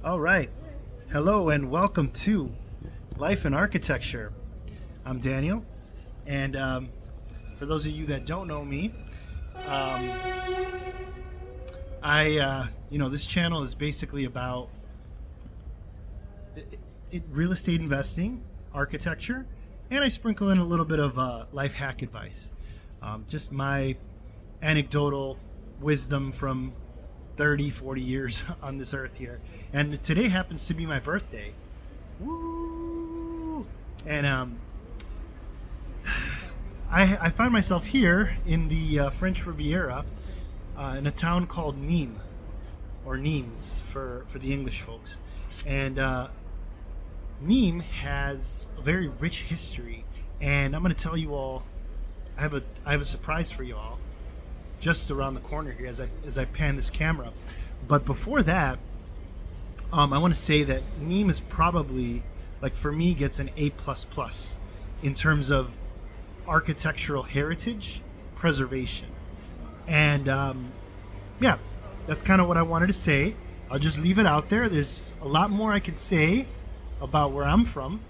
All right. Hello and welcome to Life in Architecture. I'm Daniel, and for those of you that don't know me, um, this channel is basically about real estate investing, architecture, and I sprinkle in a little bit of life hack advice. Just my anecdotal wisdom from 30, 40 years on this earth here. And today happens to be my birthday. Woo! And I find myself here in the French Riviera in a town called Nimes, or Nimes for the English folks. And Nimes has a very rich history. And I'm going to tell you all, I have a surprise for you all just around the corner here as I pan this camera. But before that, I want to say that Nimes is probably, like for me, gets an A++ in terms of architectural heritage preservation. And yeah, that's kind of what I wanted to say. I'll just leave it out there. There's a lot more I could say about where I'm from,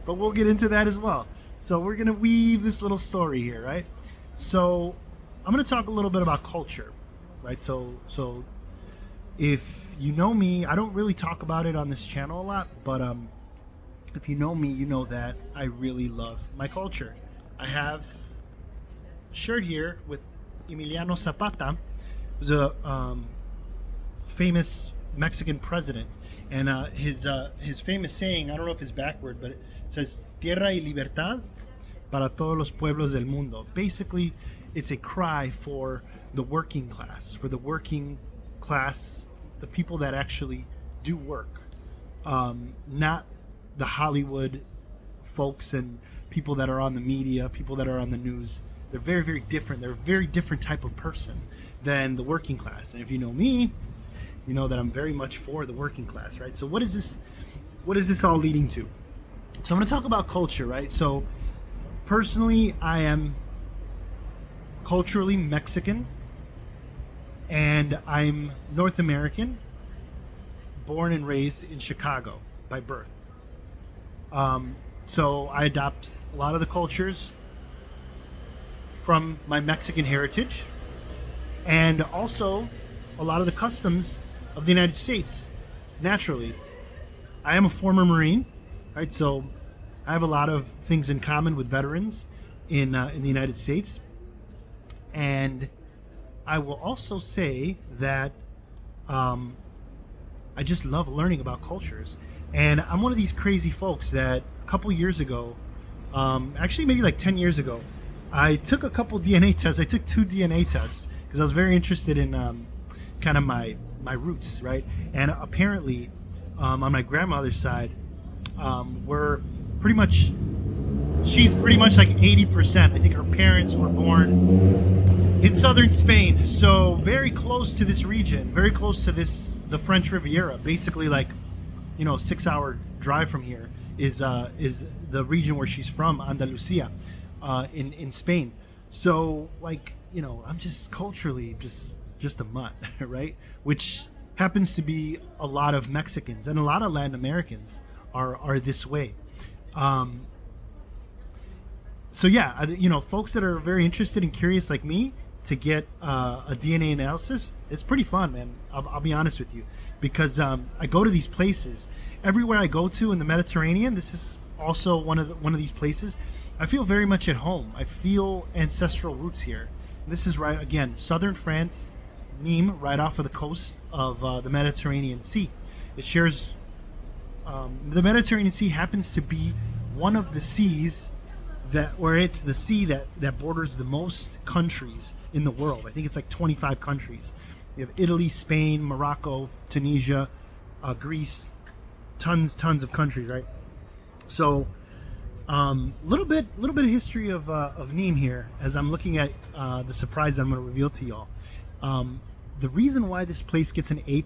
but we'll get into that as well. So we're going to weave this little story here, right? So I'm going to talk a little bit about culture, right? So if you know me, I don't really talk about it on this channel a lot, but if you know me, you know that I really love my culture. I have a shirt here with Emiliano Zapata, who's a famous Mexican president, and his famous saying, I don't know if it's backward, but it says "Tierra y libertad para todos los pueblos del mundo." Basically, it's a cry for the working class, the people that actually do work, not the Hollywood folks and people that are on the media, people that are on the news. They're very, very different. They're a very different type of person than the working class. And if you know me, you know that I'm very much for the working class, right? So what is this all leading to? So I'm going to talk about culture, right? So personally, I am culturally Mexican, and I'm North American, born and raised in Chicago by birth. So I adopt a lot of the cultures from my Mexican heritage, and also a lot of the customs of the United States. Naturally, I am a former Marine, right? So I have a lot of things in common with veterans in the United States. And I will also say that I just love learning about cultures. And I'm one of these crazy folks that a couple years ago, actually maybe like 10 years ago, I took a couple DNA tests. I took 2 DNA tests because I was very interested in kind of my roots, right? And apparently on my grandmother's side, she's pretty much like 80%. I think her parents were born in southern Spain, so very close to this region, very close to the French Riviera. Basically, like, 6-hour drive from here is the region where she's from, Andalusia, in Spain. So, like, I'm just culturally just a mutt, right? Which happens to be a lot of Mexicans and a lot of Latin Americans are this way. So yeah, folks that are very interested and curious like me to get a DNA analysis, it's pretty fun, man. I'll be honest with you, because I go to these places everywhere I go to in the Mediterranean. This is also one of these places. I feel very much at home. I feel ancestral roots here. This is right, again, southern France, Nimes, right off of the coast of the Mediterranean Sea. It shares the Mediterranean Sea happens to be one of the seas it's the sea that borders the most countries in the world. I think it's like 25 countries. You have Italy, Spain, Morocco, Tunisia, Greece, tons of countries, right? So little bit of history of Nimes here as I'm looking at the surprise I'm going to reveal to y'all. The reason why this place gets an A++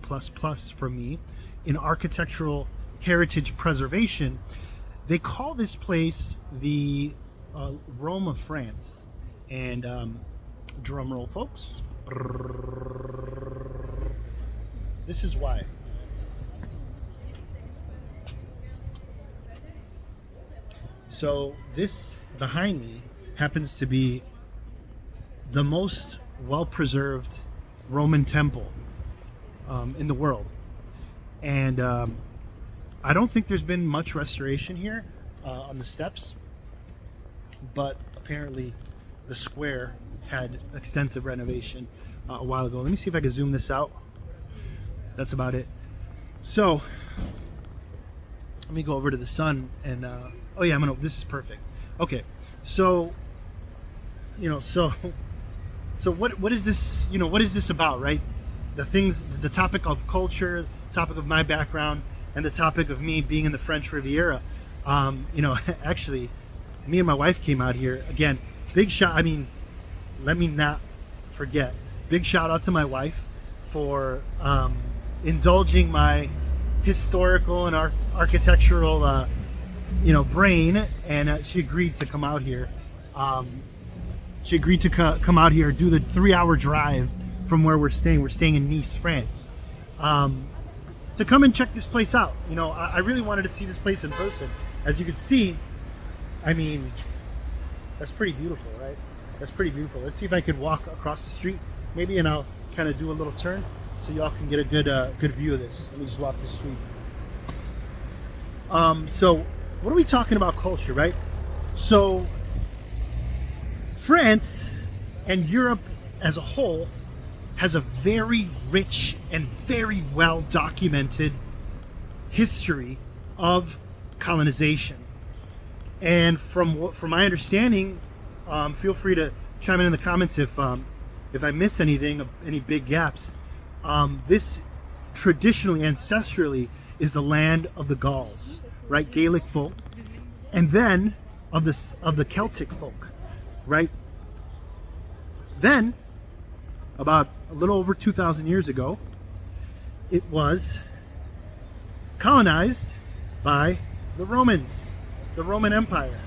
for me in architectural heritage preservation, they call this place the Rome of France. And drum roll, folks. This is why. So this behind me happens to be the most well-preserved Roman temple in the world. And I don't think there's been much restoration here on the steps, but apparently the square had extensive renovation a while ago. Let me see if I can zoom this out. That's about it. So let me go over to the sun and oh yeah, this is perfect. Okay, so so what is this, what is this about, right? The topic of culture, topic of my background, and the topic of me being in the French Riviera. Actually, me and my wife came out here again. Big shout. Let me not forget. Big shout out to my wife for indulging my historical and architectural, brain, and she agreed to come out here. She agreed to come out here, do the 3-hour drive from where we're staying. We're staying in Nice, France, to come and check this place out. I really wanted to see this place in person. As you can see, that's pretty beautiful, right? That's pretty beautiful. Let's see if I could walk across the street, maybe, and I'll kind of do a little turn so y'all can get a good view of this. Let me just walk the street. So what are we talking about culture, right? So France and Europe as a whole has a very rich and very well documented history of colonization. And from my understanding, feel free to chime in the comments if I miss anything, any big gaps. This traditionally, ancestrally, is the land of the Gauls, right? Gaelic folk, and then of the Celtic folk, right? Then, about a little over 2,000 years ago, it was colonized by the Romans, the Roman Empire.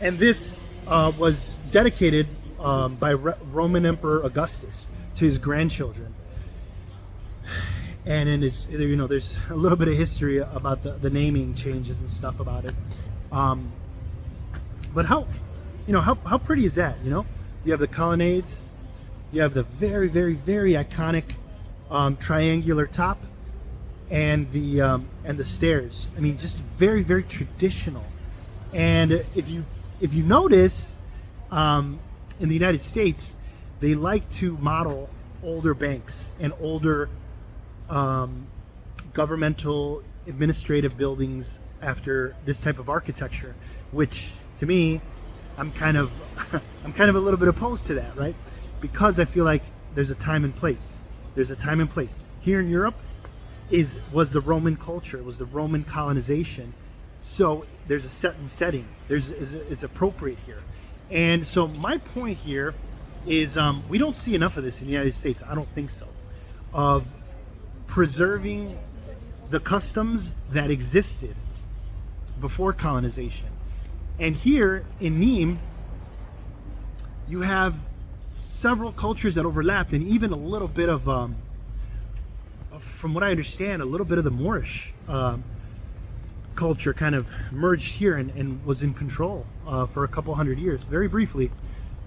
And this was dedicated by Roman Emperor Augustus to his grandchildren. And in his, there's a little bit of history about the naming changes and stuff about it. But how pretty is that? You have the colonnades, you have the very, very, very iconic triangular top, and the stairs. Just very, very traditional. And if you notice, in the United States, they like to model older banks and older governmental administrative buildings after this type of architecture, which to me, I'm kind of a little bit opposed to that, right? Because I feel like there's a time and place. There's a time and place. Here in Europe was the Roman culture, was the Roman colonization. So there's a set and setting. It's appropriate here. And so my point here is we don't see enough of this in the United States. I don't think so. Of preserving the customs that existed before colonization. And here in Nimes, you have several cultures that overlapped, and even a little bit of, from what I understand, a little bit of the Moorish culture kind of merged here and was in control for a couple hundred years, very briefly.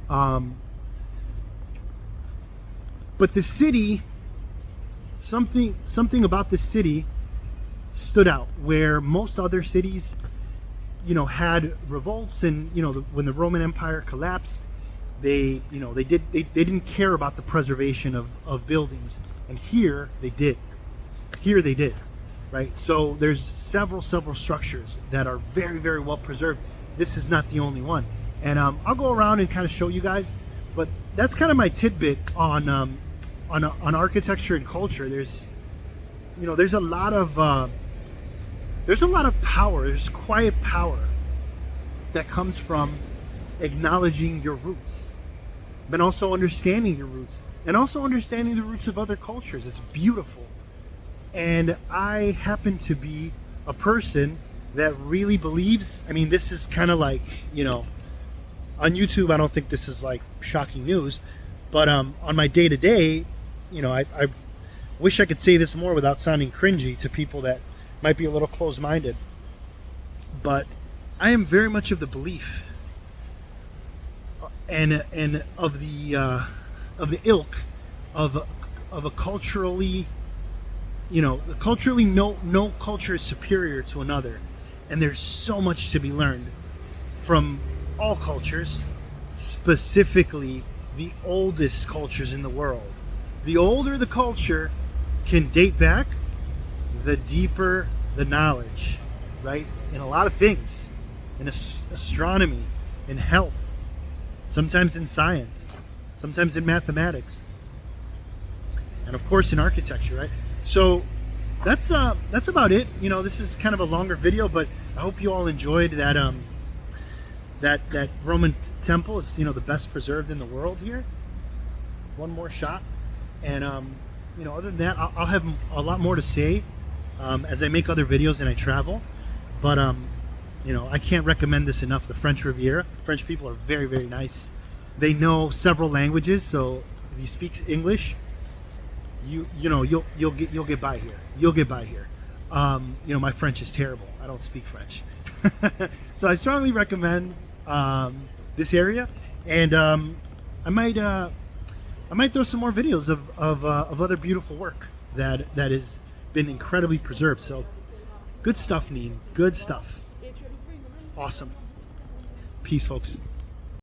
But the city, something about the city stood out, where most other cities, had revolts, and when the Roman Empire collapsed, they didn't care about the preservation of buildings, and here they did. Right? So there's several structures that are very, very well preserved. This is not the only one, and I'll go around and kind of show you guys. But that's kind of my tidbit on architecture and culture. There's a lot of power. There's quiet power that comes from acknowledging your roots, but also understanding your roots, and also understanding the roots of other cultures. It's beautiful. And I happen to be a person that really believes, this is kind of like, on YouTube, I don't think this is like shocking news, but on my day-to-day, I wish I could say this more without sounding cringy to people that might be a little closed-minded, but I am very much of the belief and of the ilk of a culturally, culturally no culture is superior to another, and there's so much to be learned from all cultures, specifically the oldest cultures in the world. The older the culture can date back, the deeper the knowledge, right? In a lot of things, in astronomy, in health, sometimes in science, sometimes in mathematics, and of course in architecture, right? So that's about it. This is kind of a longer video, but I hope you all enjoyed that. That Roman temple is, the best preserved in the world here. One more shot, and other than that, I'll have a lot more to say as I make other videos and I travel. But I can't recommend this enough. The French Riviera. French people are very, very nice. They know several languages, so if you speak English, you'll get by here. You'll get by here. My French is terrible. I don't speak French, so I strongly recommend this area, and I might throw some more videos of other beautiful work that has been incredibly preserved. So good stuff, Nimes. Good stuff. Awesome. Peace, folks.